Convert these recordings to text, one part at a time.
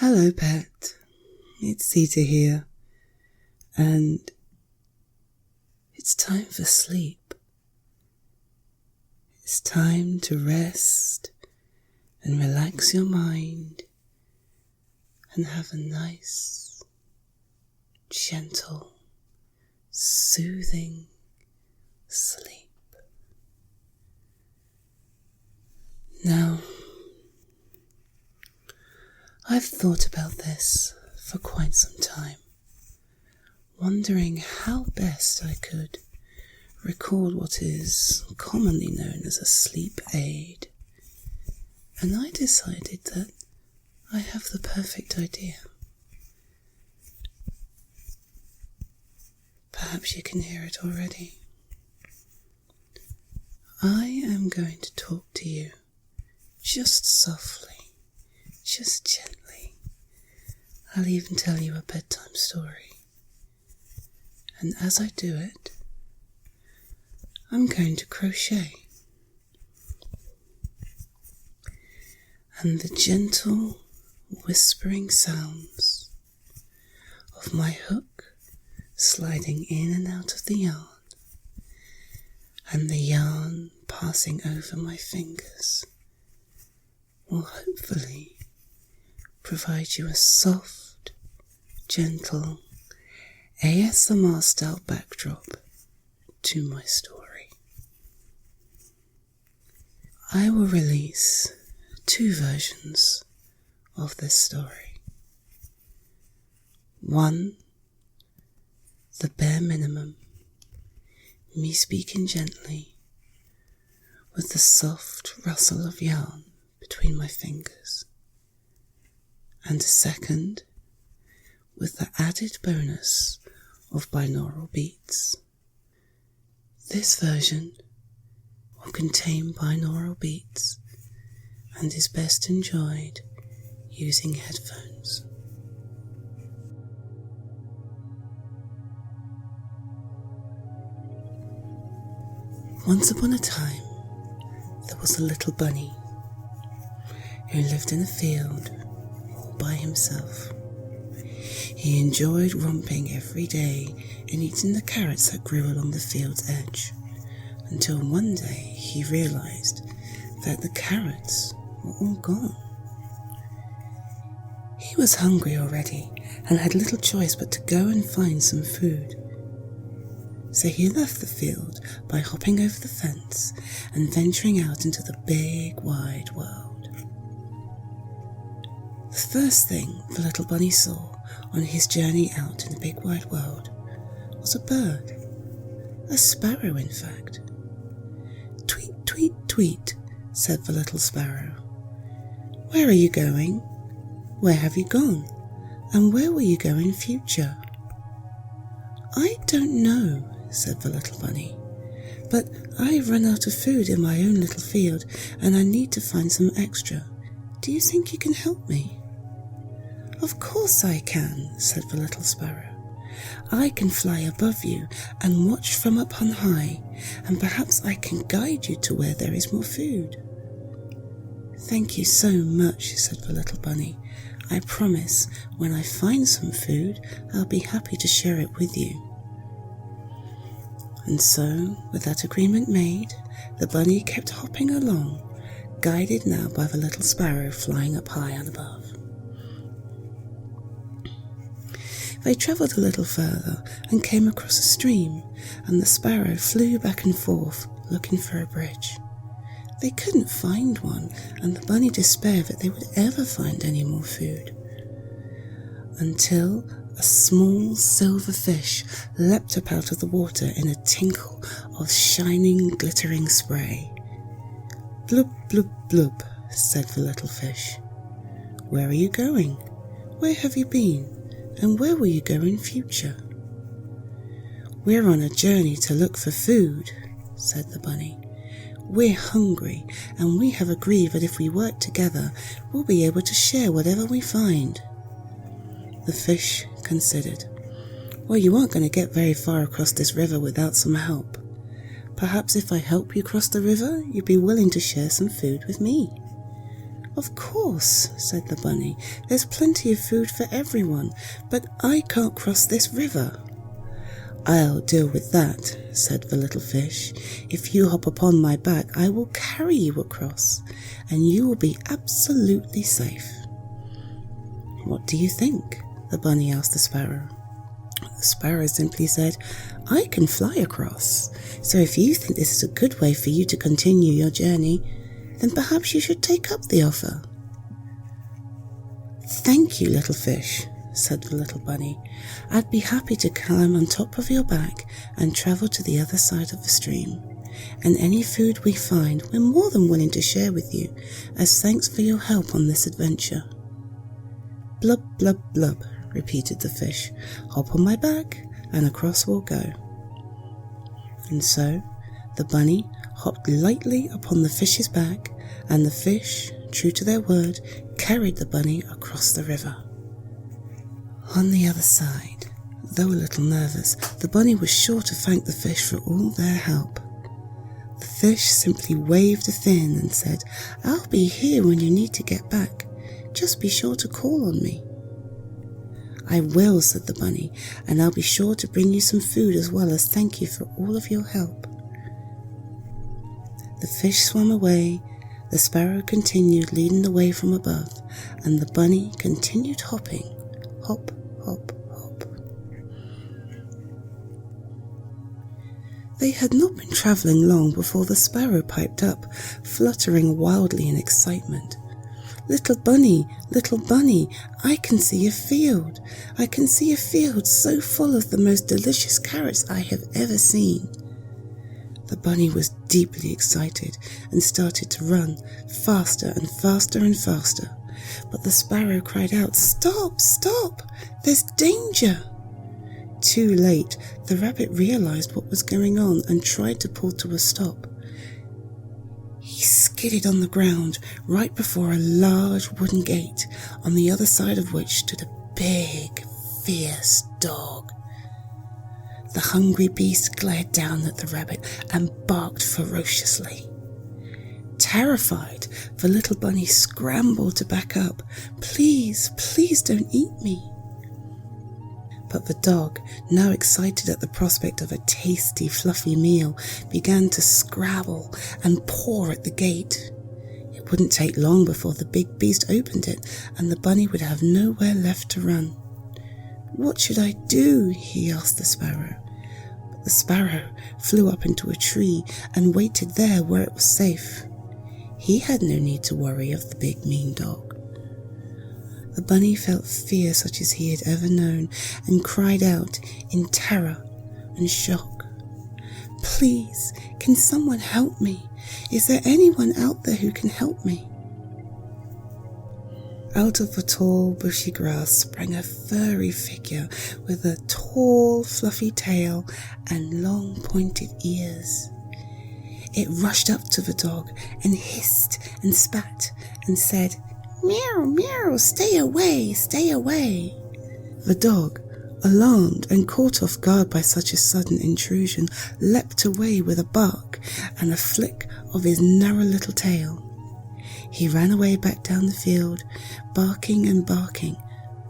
Hello, pet. It's Zita here, and it's time for sleep. It's time to rest and relax your mind and have a nice, gentle, soothing sleep. Now, I've thought about this for quite some time, wondering how best I could record what is commonly known as a sleep aid, and I decided that I have the perfect idea. Perhaps you can hear it already. I am going to talk to you just softly, just gently. I'll even tell you a bedtime story. And as I do it, I'm going to crochet. And the gentle whispering sounds of my hook sliding in and out of the yarn, and the yarn passing over my fingers, will hopefully provide you a soft, gentle, ASMR-style backdrop to my story. I will release 2 versions of this story. One, the bare minimum, me speaking gently with the soft rustle of yarn between my fingers. And a second, with the added bonus of binaural beats. This version will contain binaural beats and is best enjoyed using headphones. Once upon a time, there was a little bunny who lived in a field all by himself. He enjoyed romping every day and eating the carrots that grew along the field's edge, until one day he realized that the carrots were all gone. He was hungry already and had little choice but to go and find some food. So he left the field by hopping over the fence and venturing out into the big wide world. The first thing the little bunny saw on his journey out in the big wide world was a bird, a sparrow in fact. "Tweet, tweet, tweet," said the little sparrow. "Where are you going? Where have you gone? And where will you go in future?" "I don't know," said the little bunny, "but I've run out of food in my own little field and I need to find some extra. Do you think you can help me?" "Of course I can," said the little sparrow. "I can fly above you and watch from up on high, and perhaps I can guide you to where there is more food." "Thank you so much," said the little bunny. "I promise when I find some food, I'll be happy to share it with you." And so, with that agreement made, the bunny kept hopping along, guided now by the little sparrow flying up high and above. They travelled a little further and came across a stream, and the sparrow flew back and forth, looking for a bridge. They couldn't find one, and the bunny despaired that they would ever find any more food. Until a small silver fish leapt up out of the water in a tinkle of shining, glittering spray. "Blub, blub, blub," said the little fish. "Where are you going? Where have you been? And where will you go in future?" "We're on a journey to look for food," said the bunny. "We're hungry, and we have agreed that if we work together, we'll be able to share whatever we find." The fish considered. "Well, you aren't going to get very far across this river without some help. Perhaps if I help you cross the river, you'd be willing to share some food with me." "Of course," said the bunny. "There's plenty of food for everyone, but I can't cross this river." "I'll deal with that," said the little fish. "If you hop upon my back, I will carry you across, and you will be absolutely safe." "What do you think?" the bunny asked the sparrow. The sparrow simply said, "I can fly across, so if you think this is a good way for you to continue your journey, then perhaps you should take up the offer." "Thank you, little fish," said the little bunny. "I'd be happy to climb on top of your back and travel to the other side of the stream. And any food we find, we're more than willing to share with you as thanks for your help on this adventure." "Blub, blub, blub," repeated the fish. "Hop on my back and across we'll go." And so the bunny hopped lightly upon the fish's back, and the fish, true to their word, carried the bunny across the river. On the other side, though a little nervous, the bunny was sure to thank the fish for all their help. The fish simply waved a fin and said, "I'll be here when you need to get back. Just be sure to call on me." "I will," said the bunny, "and I'll be sure to bring you some food as well as thank you for all of your help." The fish swam away, the sparrow continued leading the way from above, and the bunny continued hopping, hop, hop, hop. They had not been travelling long before the sparrow piped up, fluttering wildly in excitement. Little bunny, I can see a field. I can see a field so full of the most delicious carrots I have ever seen." The bunny was deeply excited and started to run faster and faster and faster. But the sparrow cried out, "Stop, stop! There's danger!" Too late, the rabbit realized what was going on and tried to pull to a stop. He skidded on the ground right before a large wooden gate, on the other side of which stood a big, fierce dog. The hungry beast glared down at the rabbit and barked ferociously. Terrified, the little bunny scrambled to back up. "Please, please don't eat me." But the dog, now excited at the prospect of a tasty, fluffy meal, began to scrabble and paw at the gate. It wouldn't take long before the big beast opened it, and the bunny would have nowhere left to run. "What should I do?" he asked the sparrow. But the sparrow flew up into a tree and waited there where it was safe. He had no need to worry of the big mean dog. The bunny felt fear such as he had ever known and cried out in terror and shock. "Please, can someone help me? Is there anyone out there who can help me?" Out of the tall, bushy grass sprang a furry figure with a tall, fluffy tail and long, pointed ears. It rushed up to the dog and hissed and spat and said, "Meow, meow, stay away, stay away." The dog, alarmed and caught off guard by such a sudden intrusion, leapt away with a bark and a flick of his narrow little tail. He ran away back down the field, barking and barking,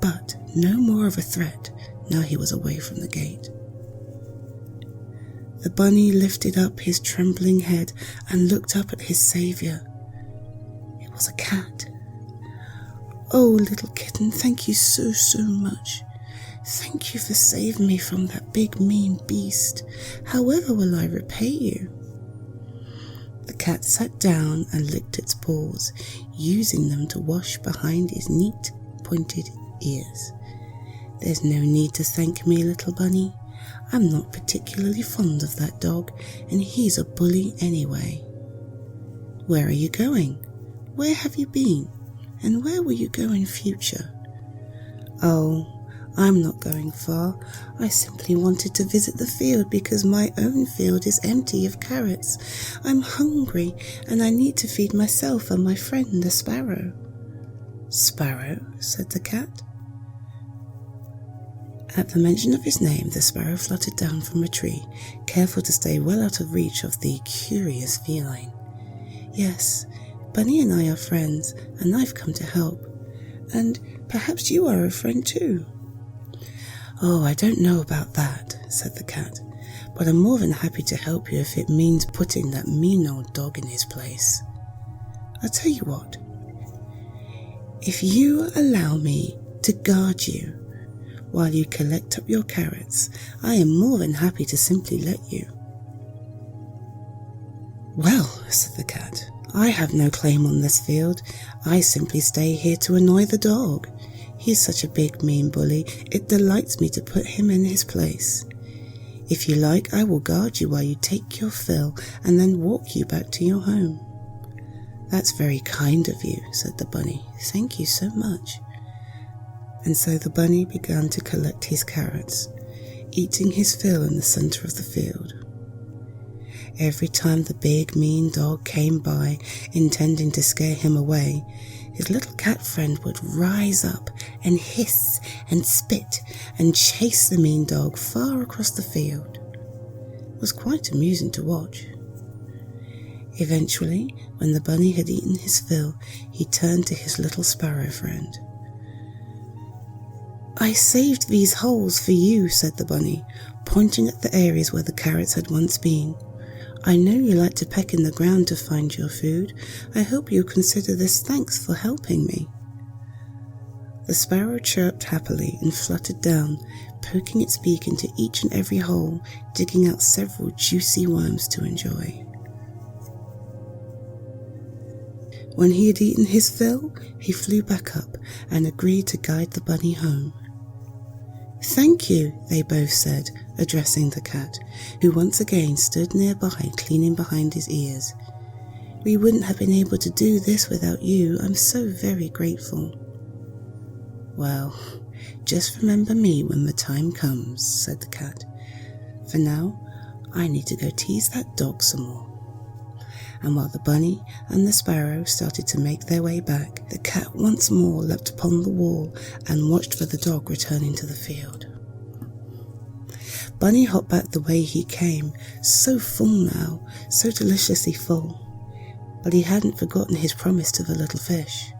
but no more of a threat now he was away from the gate. The bunny lifted up his trembling head and looked up at his saviour. It was a cat. "Oh, little kitten, thank you so, so much. Thank you for saving me from that big mean beast. However will I repay you?" The cat sat down and licked its paws, using them to wash behind his neat, pointed ears. "There's no need to thank me, little bunny. I'm not particularly fond of that dog, and he's a bully anyway." "Where are you going? Where have you been? And where will you go in future?" "Oh, I'm not going far. I simply wanted to visit the field because my own field is empty of carrots. I'm hungry and I need to feed myself and my friend the sparrow." "Sparrow?" said the cat. At the mention of his name, the sparrow fluttered down from a tree, careful to stay well out of reach of the curious feline. "Yes, Bunny and I are friends, and I've come to help. And perhaps you are a friend too." "Oh, I don't know about that," said the cat, "but I'm more than happy to help you if it means putting that mean old dog in his place. I'll tell you what. If you allow me to guard you while you collect up your carrots, I am more than happy to simply let you." "Well," said the cat, "I have no claim on this field. I simply stay here to annoy the dog. He's such a big, mean bully, it delights me to put him in his place. If you like, I will guard you while you take your fill and then walk you back to your home." "That's very kind of you," said the bunny. "Thank you so much." And so the bunny began to collect his carrots, eating his fill in the center of the field. Every time the big, mean dog came by, intending to scare him away, his little cat friend would rise up and hiss and spit and chase the mean dog far across the field. It was quite amusing to watch. Eventually, when the bunny had eaten his fill, he turned to his little sparrow friend. "I saved these holes for you," said the bunny, pointing at the areas where the carrots had once been. "I know you like to peck in the ground to find your food. I hope you'll consider this thanks for helping me." The sparrow chirped happily and fluttered down, poking its beak into each and every hole, digging out several juicy worms to enjoy. When he had eaten his fill, he flew back up and agreed to guide the bunny home. "Thank you," they both said, addressing the cat, who once again stood nearby cleaning behind his ears. "We wouldn't have been able to do this without you. I'm so very grateful." "Well, just remember me when the time comes," said the cat. "For now, I need to go tease that dog some more." And while the bunny and the sparrow started to make their way back, the cat once more leapt upon the wall and watched for the dog returning to the field. Bunny hopped back the way he came, so full now, so deliciously full. But he hadn't forgotten his promise to the little fish.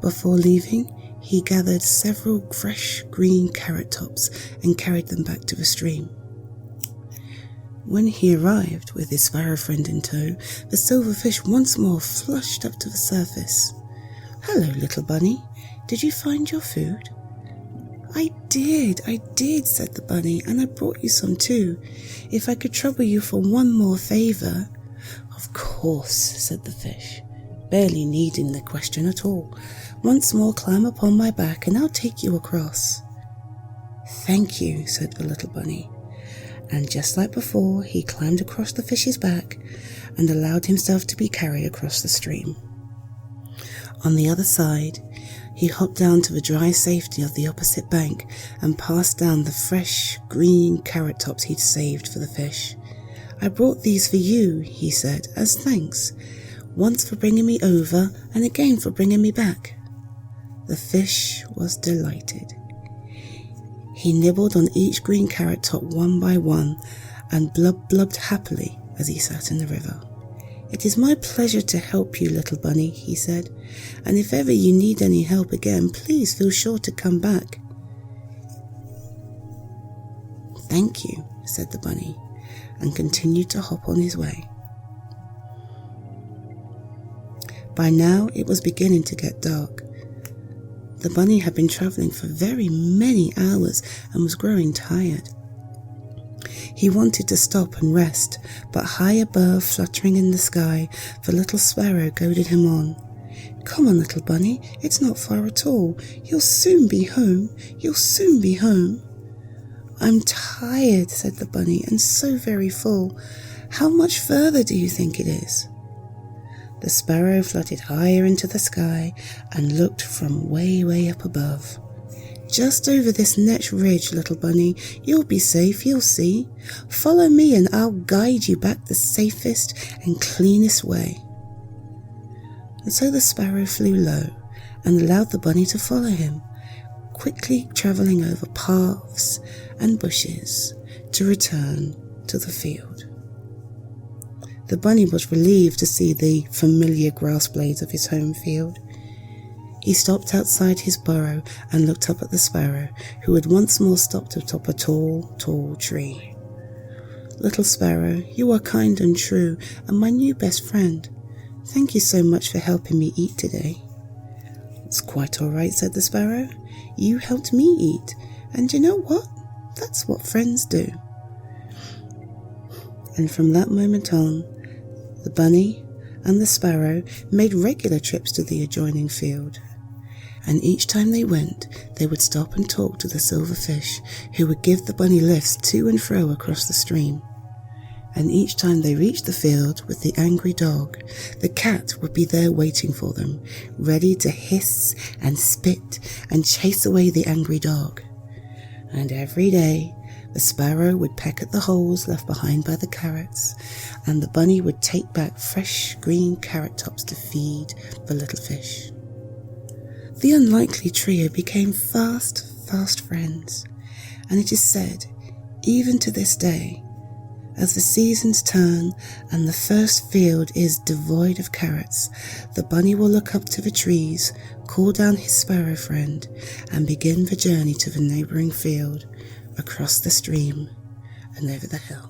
Before leaving, he gathered several fresh green carrot tops and carried them back to the stream. When he arrived, with his sparrow friend in tow, the silverfish once more flushed up to the surface. "Hello, little bunny. Did you find your food?" I did, said the bunny, "and I brought you some too. If I could trouble you for one more favour." "Of course," said the fish, barely needing the question at all. "Once more climb upon my back and I'll take you across." "Thank you," said the little bunny. And just like before, he climbed across the fish's back and allowed himself to be carried across the stream. On the other side, he hopped down to the dry safety of the opposite bank and passed down the fresh, green carrot tops he'd saved for the fish. "I brought these for you," he said, "as thanks. Once for bringing me over and again for bringing me back." The fish was delighted. He nibbled on each green carrot top one by one and blubbed happily as he sat in the river. "It is my pleasure to help you, little bunny," he said, "and if ever you need any help again, please feel sure to come back." "Thank you," said the bunny, and continued to hop on his way. By now it was beginning to get dark. The bunny had been travelling for very many hours and was growing tired. He wanted to stop and rest, but high above, fluttering in the sky, the little sparrow goaded him on. "Come on, little bunny, it's not far at all. You'll soon be home. You'll soon be home." "I'm tired," said the bunny, "and so very full. How much further do you think it is?" The sparrow fluttered higher into the sky and looked from way up above. "Just over this next ridge, little bunny. You'll be safe, you'll see. Follow me and I'll guide you back the safest and cleanest way." And so the sparrow flew low and allowed the bunny to follow him, quickly travelling over paths and bushes to return to the field. The bunny was relieved to see the familiar grass blades of his home field. He stopped outside his burrow and looked up at the sparrow, who had once more stopped atop a tall, tall tree. "Little sparrow, you are kind and true, and my new best friend. Thank you so much for helping me eat today." "It's quite all right," said the sparrow. "You helped me eat, and you know what? That's what friends do." And from that moment on, the bunny and the sparrow made regular trips to the adjoining field. And each time they went, they would stop and talk to the silverfish, who would give the bunny lifts to and fro across the stream. And each time they reached the field with the angry dog, the cat would be there waiting for them, ready to hiss and spit and chase away the angry dog. And every day, the sparrow would peck at the holes left behind by the carrots, and the bunny would take back fresh green carrot tops to feed the little fish. The unlikely trio became fast, fast friends, and it is said, even to this day, as the seasons turn and the first field is devoid of carrots, the bunny will look up to the trees, call down his sparrow friend, and begin the journey to the neighbouring field, across the stream and over the hill.